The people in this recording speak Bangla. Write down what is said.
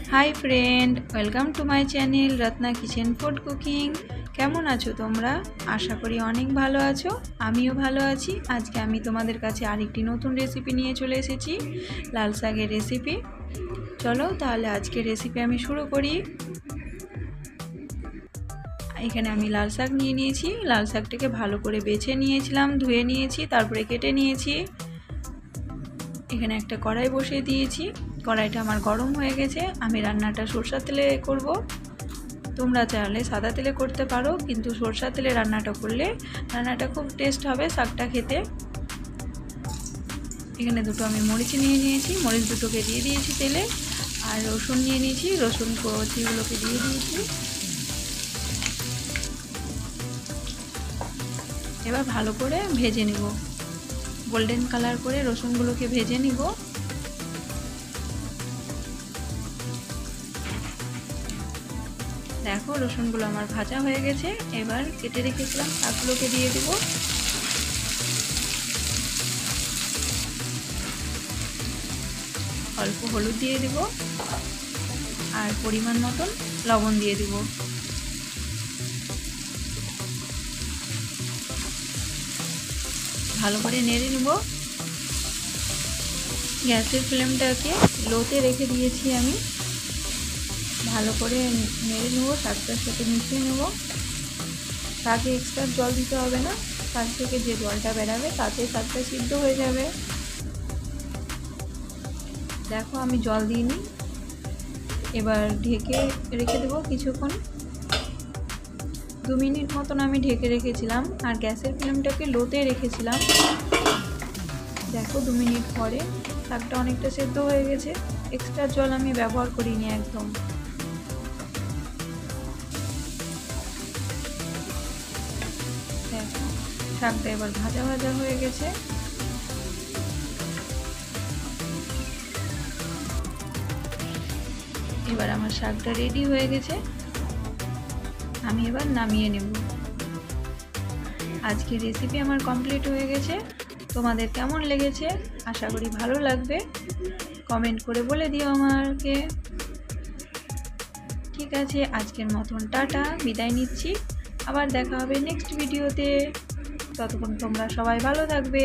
High friend welcome to my channel Ratna kitchen food cooking. केमन आछो तोमरा? आशा करी अनेक भालो आछो, आमिओ भालो आछि। आज के आमी तोमादेर काछे आरेकटी नतुन रेसिपि निये चले एसेछि, लाल शाकेर रेसिपि। चलो ताहले आजके रेसिपि आमी शुरू करी। एखाने आमी लाल शाक निये नियेछि। लाल शाकटाके भालो करे बेছে नियेछिलाम, धुए नियेछि, तारपरे केटे नियेछि। एखाने एकटा कड़ाई बसिए दिएछि। कड़ाईटा आमार गरम हो गेछे। आमी रान्नाटा सर्षार तेले करब। तोमरा चाइले सादा तेले करते पारो, किन्तु सर्षार तेले रान्नाटा करले रान्नाटा खूब टेस्ट होबे शाकटा खेते। एखाने दुटो आमी मरिच निये नियेछि, मरिच दुटोके दिए दिएछि तेले। और रसुन निये नियेछि, रसुन कचिगुलोके दिए दिएछि। एबार भालो करे भेजे निब, गोल्डन कलर करे रसुनगुलोके भेजे निब। देखो रसुनगुलो आमार भाजा हो गेछे। एबार केटे रेखेছিলাম শাকগুলোকে দিয়ে দেব। অল্প হলুদ দিয়ে দেব আর পরিমাণ মতন লবণ দিয়ে দেব। ভালো করে নেড়ে নেব। গ্যাসের ফ্লেমটাকে লোতে রেখে দিয়েছি আমি। ভালো করে নেড়ে নেব, শাকটার সাথে মিশিয়ে নেব। শাকে এক্সট্রা জল দিতে হবে না, শাক থেকে যে জলটা বেরাবে তাতে শাকটা সিদ্ধ হয়ে যাবে। দেখো আমি জল দিইনি। এবার ঢেকে রেখে দেব কিছুক্ষণ। 2 মিনিট মতন আমি ঢেকে রেখেছিলাম আর গ্যাসের ফ্লেমটাকে লোতে রেখেছিলাম। দেখো 2 মিনিট পরে শাকটা অনেকটা সেদ্ধ হয়ে গেছে। এক্সট্রা জল আমি ব্যবহার করিনি একদম। দেখো শাকটা এবার ভাজা ভাজা হয়ে গেছে। এবার আমার শাকটা রেডি হয়ে গেছে। আমি এবার নামিয়ে নেব। আজকের রেসিপি আমার কমপ্লিট হয়ে গেছে। তোমাদের কেমন লেগেছে আশা করি ভালো লাগবে। কমেন্ট করে বলে দিও আমাকে। ঠিক আছে, আজকের মতন টাটা, বিদায় নিচ্ছি। আবার দেখা হবে নেক্সট ভিডিওতে। ততক্ষণ তোমরা সবাই ভালো থাকবে।